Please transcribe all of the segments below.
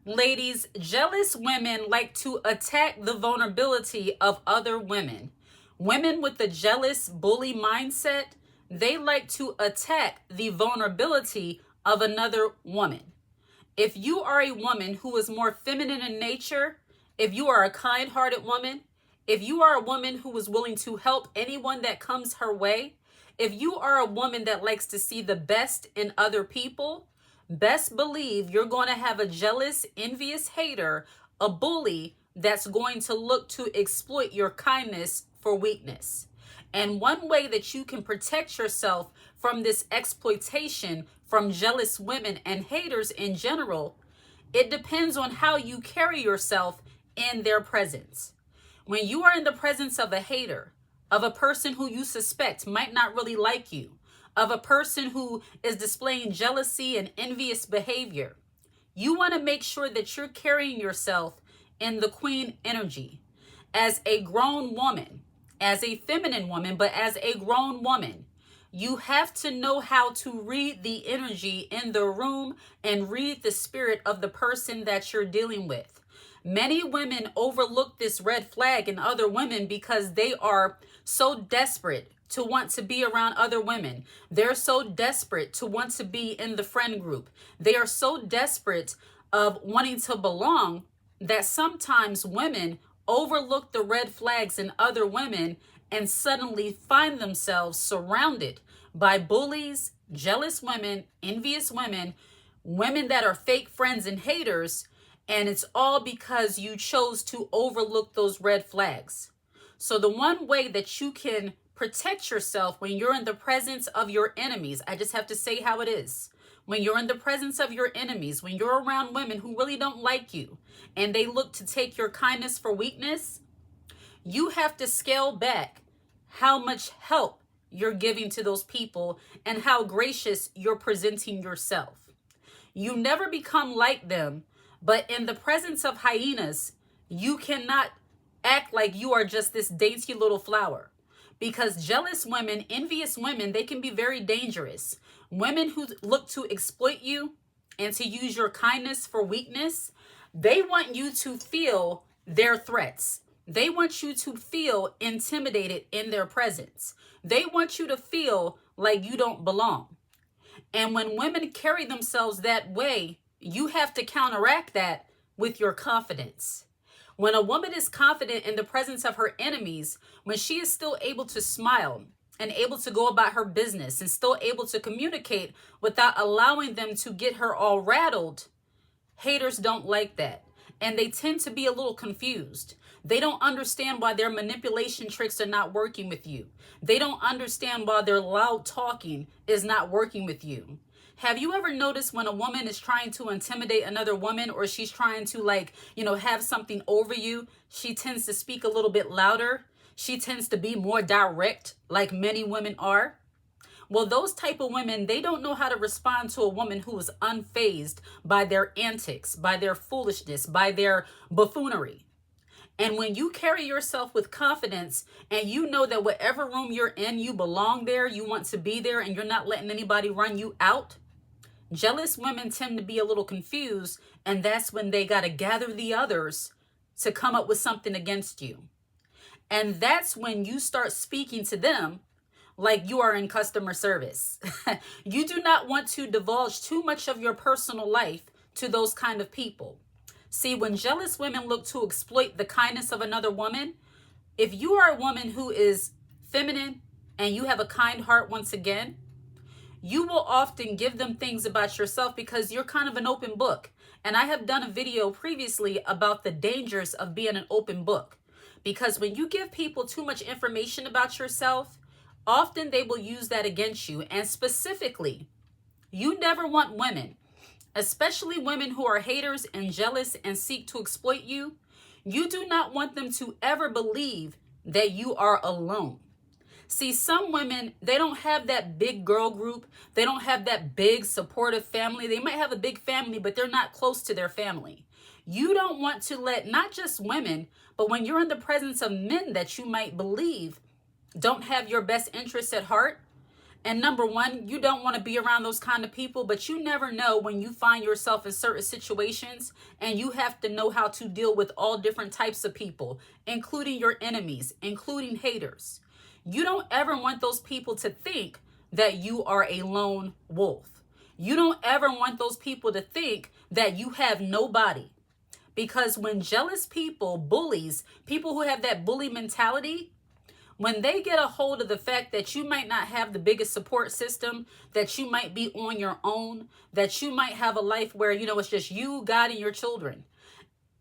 Ladies, jealous women like to attack the vulnerability of other women. Women with the jealous bully mindset, they like to attack the vulnerability of another woman. If you are a woman who is more feminine in nature, if you are a kind-hearted woman, if you are a woman who is willing to help anyone that comes her way, if you are a woman that likes to see the best in other people, best believe you're going to have a jealous, envious hater, a bully that's going to look to exploit your kindness for weakness. And one way that you can protect yourself from this exploitation from jealous women and haters in general, it depends on how you carry yourself in their presence. When you are in the presence of a hater, of a person who you suspect might not really like you, of a person who is displaying jealousy and envious behavior, you want to make sure that you're carrying yourself in the queen energy. As a grown woman, as a feminine woman, but as a grown woman, you have to know how to read the energy in the room and read the spirit of the person that you're dealing with. Many women overlook this red flag in other women because they are so desperate to want to be around other women. They're so desperate to want to be in the friend group. They are so desperate of wanting to belong that sometimes women overlook the red flags in other women and suddenly find themselves surrounded by bullies, jealous women, envious women, women that are fake friends and haters, and it's all because you chose to overlook those red flags. So the one way that you can protect yourself when you're in the presence of your enemies, I just have to say how it is. When you're in the presence of your enemies, when you're around women who really don't like you and they look to take your kindness for weakness, you have to scale back how much help you're giving to those people and how gracious you're presenting yourself. You never become like them, but in the presence of hyenas, you cannot act like you are just this dainty little flower. Because jealous women, envious women, they can be very dangerous. Women who look to exploit you and to use your kindness for weakness, they want you to feel their threats. They want you to feel intimidated in their presence. They want you to feel like you don't belong. And when women carry themselves that way, you have to counteract that with your confidence. When a woman is confident in the presence of her enemies, when she is still able to smile and able to go about her business and still able to communicate without allowing them to get her all rattled, haters don't like that. And they tend to be a little confused. They don't understand why their manipulation tricks are not working with you. They don't understand why their loud talking is not working with you. Have you ever noticed when a woman is trying to intimidate another woman, or she's trying to have something over you, she tends to speak a little bit louder. She tends to be more direct, like many women are. Well, those type of women, they don't know how to respond to a woman who is unfazed by their antics, by their foolishness, by their buffoonery. And when you carry yourself with confidence and you know that whatever room you're in, you belong there, you want to be there, and you're not letting anybody run you out, jealous women tend to be a little confused, and that's when they got to gather the others to come up with something against you. And that's when you start speaking to them like you are in customer service. You do not want to divulge too much of your personal life to those kind of people. See, when jealous women look to exploit the kindness of another woman, if you are a woman who is feminine and you have a kind heart once again, you will often give them things about yourself because you're kind of an open book. And I have done a video previously about the dangers of being an open book. Because when you give people too much information about yourself, often they will use that against you. And specifically, you never want women, especially women who are haters and jealous and seek to exploit you, you do not want them to ever believe that you are alone. See, some women, they don't have that big girl group. They don't have that big supportive family. They might have a big family, but they're not close to their family. You don't want to let not just women, but when you're in the presence of men that you might believe don't have your best interests at heart, And number one, you don't want to be around those kind of people, but you never know when you find yourself in certain situations, and you have to know how to deal with all different types of people, including your enemies, including haters. You don't ever want those people to think that you are a lone wolf. You don't ever want those people to think that you have nobody. Because when jealous people, bullies, people who have that bully mentality, when they get a hold of the fact that you might not have the biggest support system, that you might be on your own, that you might have a life where, it's just you, God, and your children.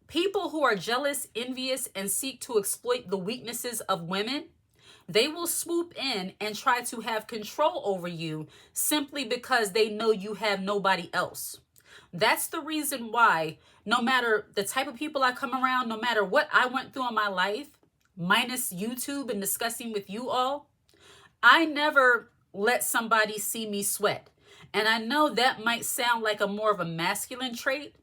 People who are jealous, envious, and seek to exploit the weaknesses of women, they will swoop in and try to have control over you simply because they know you have nobody else. That's the reason why, no matter the type of people I come around, no matter what I went through in my life, minus YouTube and discussing with you all, I never let somebody see me sweat. And I know that might sound like a more of a masculine trait,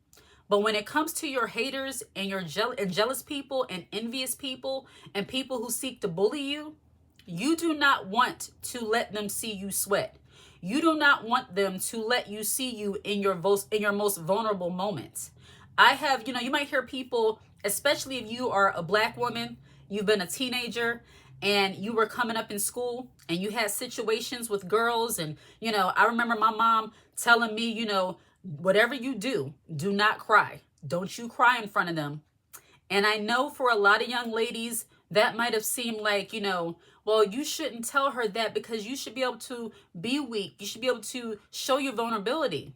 but when it comes to your haters and your jealous people and envious people and people who seek to bully you, you do not want to let them see you sweat. You do not want them to let you see you in your most vulnerable moments. I have, you might hear people, especially if you are a Black woman, you've been a teenager and you were coming up in school and you had situations with girls. And, I remember my mom telling me, whatever you do, do not cry. Don't you cry in front of them. And I know for a lot of young ladies, that might have seemed like, well, you shouldn't tell her that because you should be able to be weak. You should be able to show your vulnerability.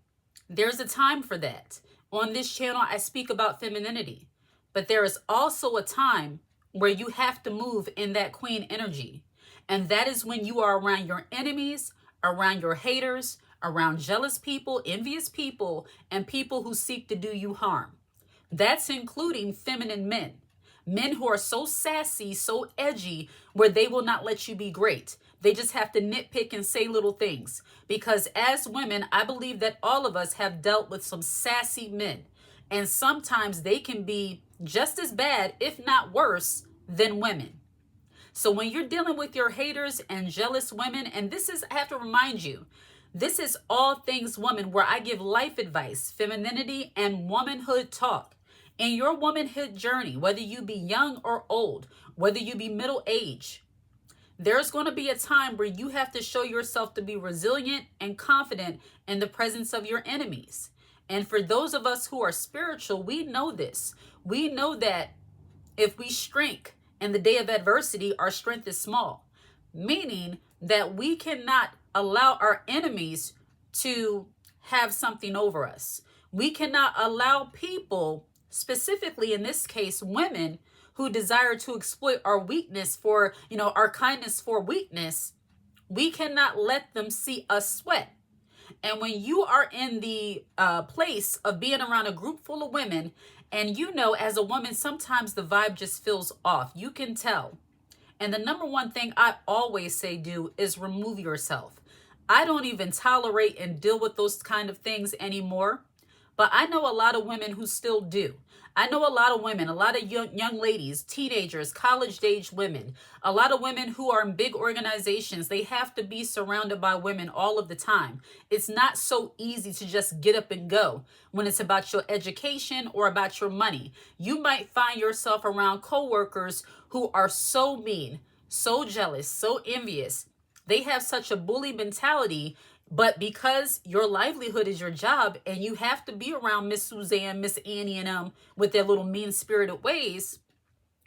There's a time for that. On this channel, I speak about femininity, but there is also a time where you have to move in that queen energy. And that is when you are around your enemies, around your haters, around jealous people, envious people, and people who seek to do you harm. That's including feminine men. Men who are so sassy, so edgy, where they will not let you be great. They just have to nitpick and say little things. Because as women, I believe that all of us have dealt with some sassy men. And sometimes they can be just as bad, if not worse, than women. So when you're dealing with your haters and jealous women, and I have to remind you, this is all things woman, where I give life advice, femininity, and womanhood talk. In your womanhood journey, whether you be young or old, whether you be middle age, there's going to be a time where you have to show yourself to be resilient and confident in the presence of your enemies. And for those of us who are spiritual, we know this. We know that if we shrink in the day of adversity, our strength is small, meaning that we cannot allow our enemies to have something over us. We cannot allow people, specifically in this case, women, who desire to exploit our weakness for, our kindness for weakness. We cannot let them see us sweat. And when you are in the place of being around a group full of women, and as a woman, sometimes the vibe just feels off. You can tell. And the number one thing I always say do is remove yourself. I don't even tolerate and deal with those kind of things anymore. But I know a lot of women who still do. I know a lot of women, a lot of young ladies, teenagers, college-age women, a lot of women who are in big organizations. They have to be surrounded by women all of the time. It's not so easy to just get up and go when it's about your education or about your money. You might find yourself around coworkers who are so mean, so jealous, so envious. They have such a bully mentality. But because your livelihood is your job and you have to be around Miss Suzanne, Miss Annie, and them with their little mean-spirited ways,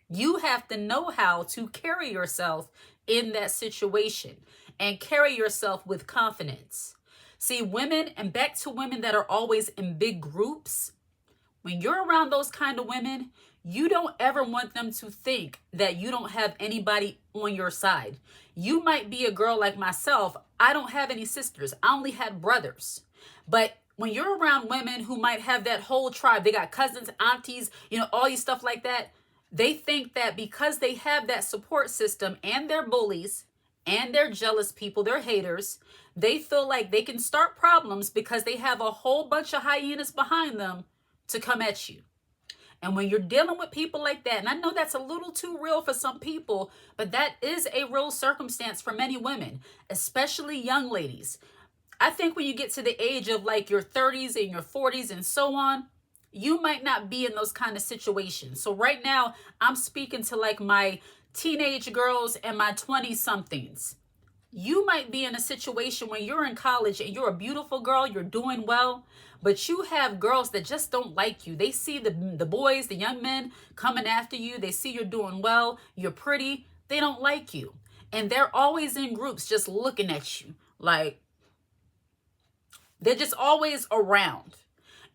you have to know how to carry yourself in that situation and carry yourself with confidence. See, women, and back to women that are always in big groups, when you're around those kind of women, you don't ever want them to think that you don't have anybody on your side. You might be a girl like myself. I don't have any sisters. I only had brothers. But when you're around women who might have that whole tribe, they got cousins, aunties, all these stuff like that, they think that because they have that support system and their bullies and their jealous people, their haters, they feel like they can start problems because they have a whole bunch of hyenas behind them to come at you. And when you're dealing with people like that, and I know that's a little too real for some people, but that is a real circumstance for many women, especially young ladies. I think when you get to the age of like your 30s and your 40s and so on, you might not be in those kind of situations. So right now, I'm speaking to like my teenage girls and my 20 somethings. You might be in a situation when you're in college and you're a beautiful girl, you're doing well, but you have girls that just don't like you. They see the boys, the young men coming after you. They see you're doing well, you're pretty. They don't like you. And they're always in groups just looking at you. Like, they're just always around.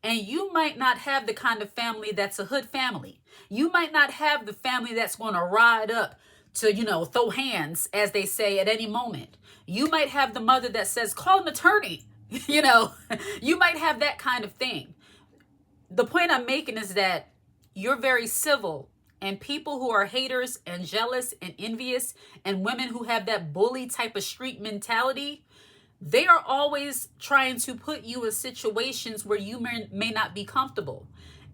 And you might not have the kind of family that's a hood family. You might not have the family that's going to ride up to, throw hands, as they say, at any moment. You might have the mother that says, call an attorney. You might have that kind of thing. The point I'm making is that you're very civil, and people who are haters and jealous and envious and women who have that bully type of street mentality, they are always trying to put you in situations where you may not be comfortable.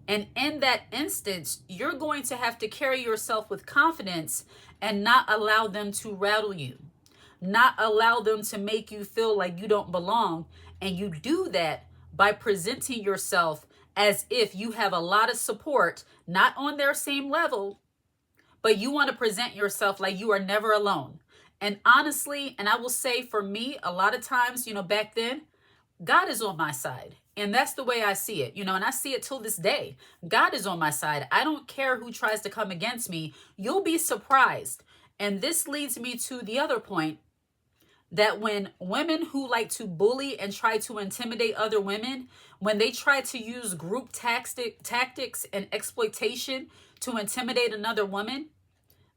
And in that instance, you're going to have to carry yourself with confidence and not allow them to rattle you, not allow them to make you feel like you don't belong. And you do that by presenting yourself as if you have a lot of support, not on their same level, but you want to present yourself like you are never alone. And honestly, and I will say for me, a lot of times, back then, God is on my side. And that's the way I see it, and I see it till this day. God is on my side. I don't care who tries to come against me. You'll be surprised. And this leads me to the other point, that when women who like to bully and try to intimidate other women, when they try to use group tactics and exploitation to intimidate another woman,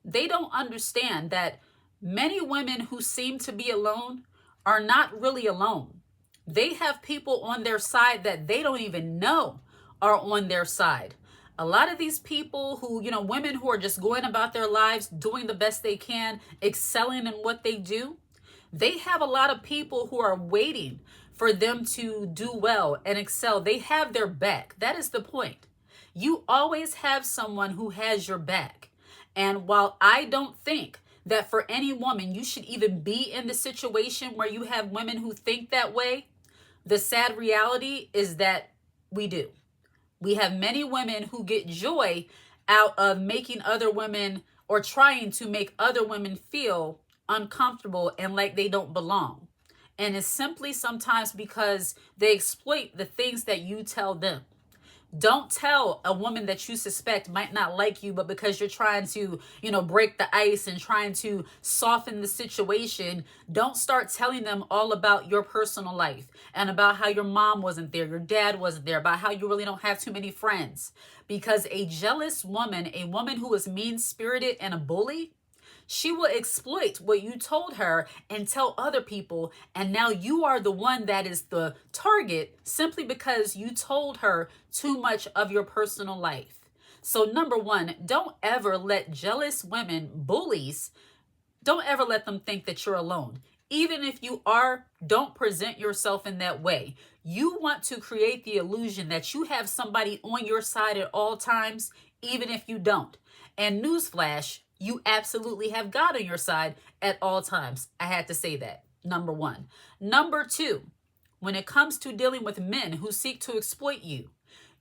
they don't understand that many women who seem to be alone are not really alone. They have people on their side that they don't even know are on their side. A lot of these people who, women who are just going about their lives, doing the best they can, excelling in what they do, they have a lot of people who are waiting for them to do well and excel. They have their back. That is the point. You always have someone who has your back. And while I don't think that for any woman you should even be in the situation where you have women who think that way, the sad reality is that we do. We have many women who get joy out of making other women, or trying to make other women feel uncomfortable and like they don't belong. And it's simply sometimes because they exploit the things that you tell them. Don't tell a woman that you suspect might not like you, but because you're trying to, break the ice and trying to soften the situation, don't start telling them all about your personal life and about how your mom wasn't there, your dad wasn't there, about how you really don't have too many friends. Because a jealous woman, a woman who is mean-spirited and a bully, she will exploit what you told her and tell other people, and now you are the one that is the target simply because you told her too much of your personal life. So number one, don't ever let jealous women, bullies, don't ever let them think that you're alone. Even if you are, don't present yourself in that way. You want to create the illusion that you have somebody on your side at all times, even if you don't. And newsflash, you absolutely have God on your side at all times. I had to say that, number one. Number two, when it comes to dealing with men who seek to exploit you,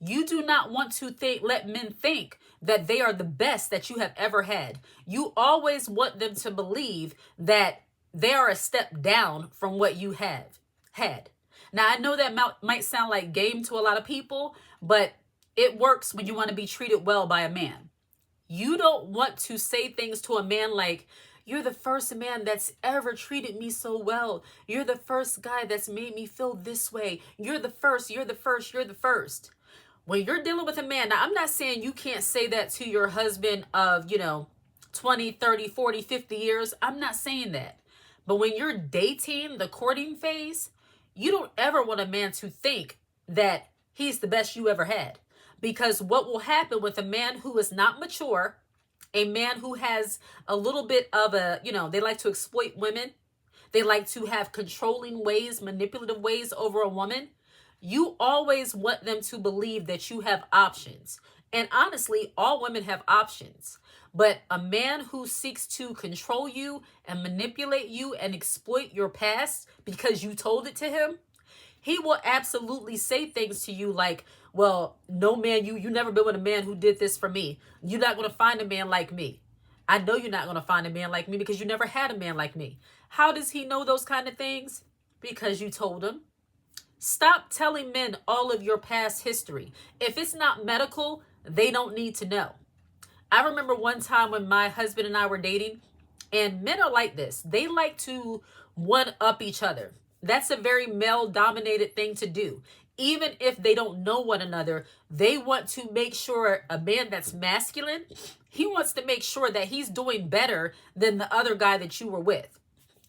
you do not want to let men think that they are the best that you have ever had. You always want them to believe that they are a step down from what you have had. Now, I know that might sound like game to a lot of people, but it works when you want to be treated well by a man. You don't want to say things to a man like, you're the first man that's ever treated me so well. You're the first guy that's made me feel this way. You're the first, you're the first, you're the first. When you're dealing with a man, now I'm not saying you can't say that to your husband of, 20, 30, 40, 50 years. I'm not saying that. But when you're dating, the courting phase, you don't ever want a man to think that he's the best you ever had. Because what will happen with a man who is not mature, a man who has a little bit of they like to exploit women. They like to have controlling ways, manipulative ways over a woman. You always want them to believe that you have options. And honestly, all women have options. But a man who seeks to control you and manipulate you and exploit your past because you told it to him, he will absolutely say things to you like, well, no man, you never been with a man who did this for me. You're not going to find a man like me. I know you're not going to find a man like me because you never had a man like me. How does he know those kind of things? Because you told him. Stop telling men all of your past history. If it's not medical, they don't need to know. I remember one time when my husband and I were dating, and men are like this. They like to one-up each other. That's a very male-dominated thing to do. Even if they don't know one another, they want to make sure a man that's masculine, he wants to make sure that he's doing better than the other guy that you were with.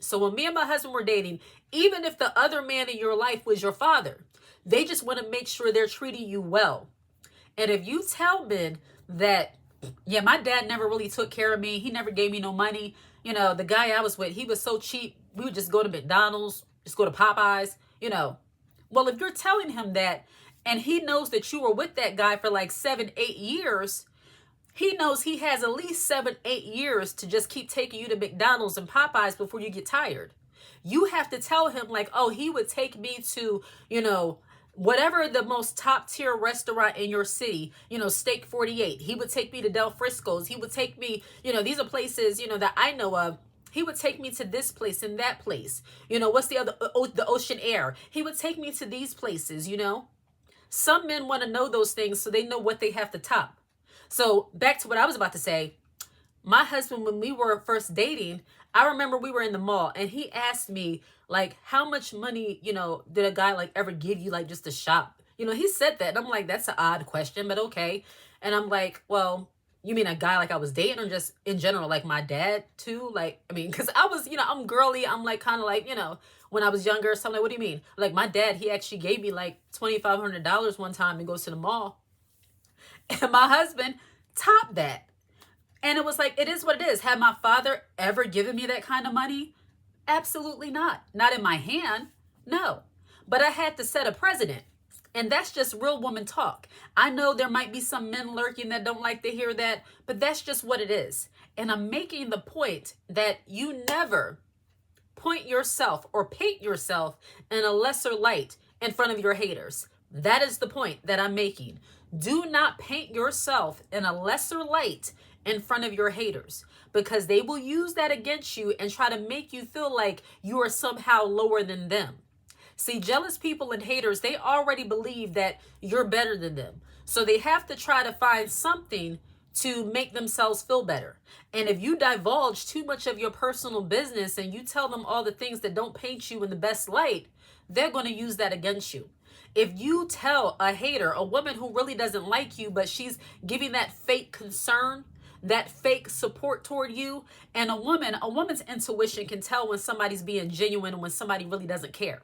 So when me and my husband were dating, even if the other man in your life was your father, they just want to make sure they're treating you well. And if you tell men that, yeah, my dad never really took care of me, he never gave me no money, you know, the guy I was with, he was so cheap, we would just go to McDonald's, just go to Popeyes, you know. Well, if you're telling him that, and he knows that you were with that guy for like 7, 8 years, he knows he has at least 7, 8 years to just keep taking you to McDonald's and Popeyes before you get tired. You have to tell him like, oh, he would take me to, you know, whatever the most top tier restaurant in your city, you know, Steak 48. He would take me to Del Frisco's. He would take me, you know, these are places, you know, that I know of. He would take me to this place and that place. You know, what's the other, the Ocean Air. He would take me to these places, you know. Some men want to know those things so they know what they have to top. So back to what I was about to say, my husband, when we were first dating, I remember we were in the mall and he asked me like, how much money, you know, did a guy like ever give you like just to shop? You know, he said that and I'm like, that's an odd question, but okay. And I'm like, well, you mean a guy like I was dating or just in general, like my dad too? Like, I mean, cause I was, you know, I'm girly. I'm like, kind of like, you know, when I was younger, so I'm like, what do you mean? Like my dad, he actually gave me like $2,500 one time to go to the mall. And my husband topped that. And it was like, it is what it is. Had my father ever given me that kind of money? Absolutely not. Not in my hand. No. But I had to set a precedent. And that's just real woman talk. I know there might be some men lurking that don't like to hear that, but that's just what it is. And I'm making the point that you never point yourself or paint yourself in a lesser light in front of your haters. That is the point that I'm making. Do not paint yourself in a lesser light in front of your haters, because they will use that against you and try to make you feel like you are somehow lower than them. See, jealous people and haters, they already believe that you're better than them. So they have to try to find something to make themselves feel better. And if you divulge too much of your personal business and you tell them all the things that don't paint you in the best light, they're going to use that against you. If you tell a hater, a woman who really doesn't like you, but she's giving that fake concern, that fake support toward you, and a woman's intuition can tell when somebody's being genuine and when somebody really doesn't care.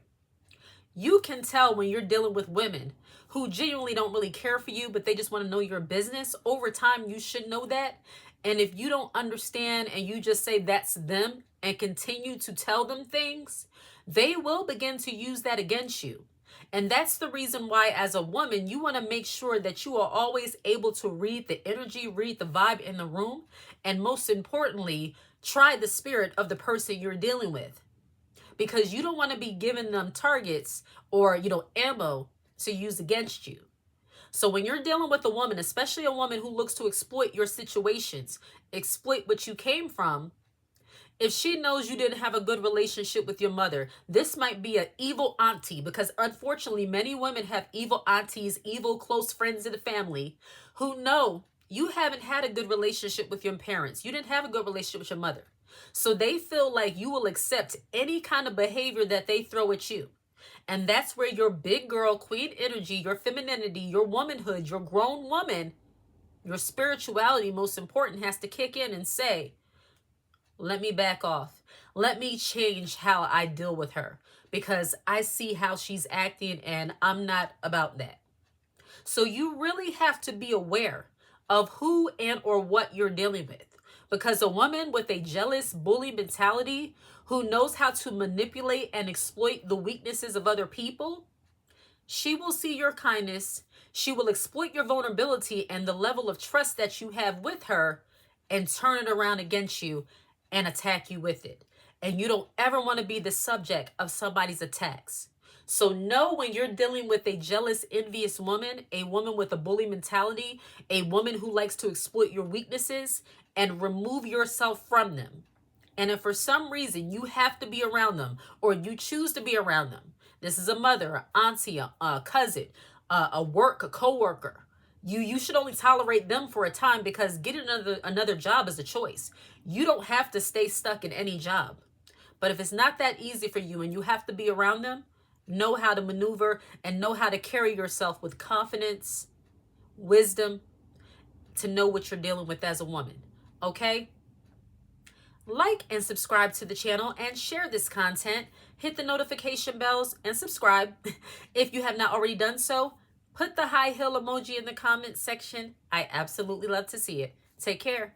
You can tell when you're dealing with women who genuinely don't really care for you, but they just want to know your business. Over time, you should know that. And if you don't understand and you just say that's them and continue to tell them things, they will begin to use that against you. And that's the reason why, as a woman, you want to make sure that you are always able to read the energy, read the vibe in the room, and most importantly, try the spirit of the person you're dealing with. Because you don't want to be giving them targets or, you know, ammo to use against you. So when you're dealing with a woman, especially a woman who looks to exploit your situations, exploit what you came from, if she knows you didn't have a good relationship with your mother, this might be an evil auntie, because unfortunately, many women have evil aunties, evil close friends in the family who know you haven't had a good relationship with your parents. You didn't have a good relationship with your mother. So they feel like you will accept any kind of behavior that they throw at you. And that's where your big girl, queen energy, your femininity, your womanhood, your grown woman, your spirituality, most important, has to kick in and say, let me back off. Let me change how I deal with her, because I see how she's acting and I'm not about that. So you really have to be aware of who and or what you're dealing with, because a woman with a jealous bully mentality who knows how to manipulate and exploit the weaknesses of other people, She will see your kindness. She will exploit your vulnerability and the level of trust that you have with her and turn it around against you and attack you with it. And you don't ever want to be the subject of somebody's attacks. So know when you're dealing with a jealous, envious woman, a woman with a bully mentality, a woman who likes to exploit your weaknesses, and remove yourself from them. And if for some reason you have to be around them or you choose to be around them, this is a mother, an auntie, a cousin, a coworker. You should only tolerate them for a time because getting another job is a choice. You don't have to stay stuck in any job. But if it's not that easy for you and you have to be around them, know how to maneuver and know how to carry yourself with confidence, wisdom, to know what you're dealing with as a woman. Okay? Like and subscribe to the channel and share this content. Hit the notification bells and subscribe. If you have not already done so, put the high heel emoji in the comment section. I absolutely love to see it. Take care.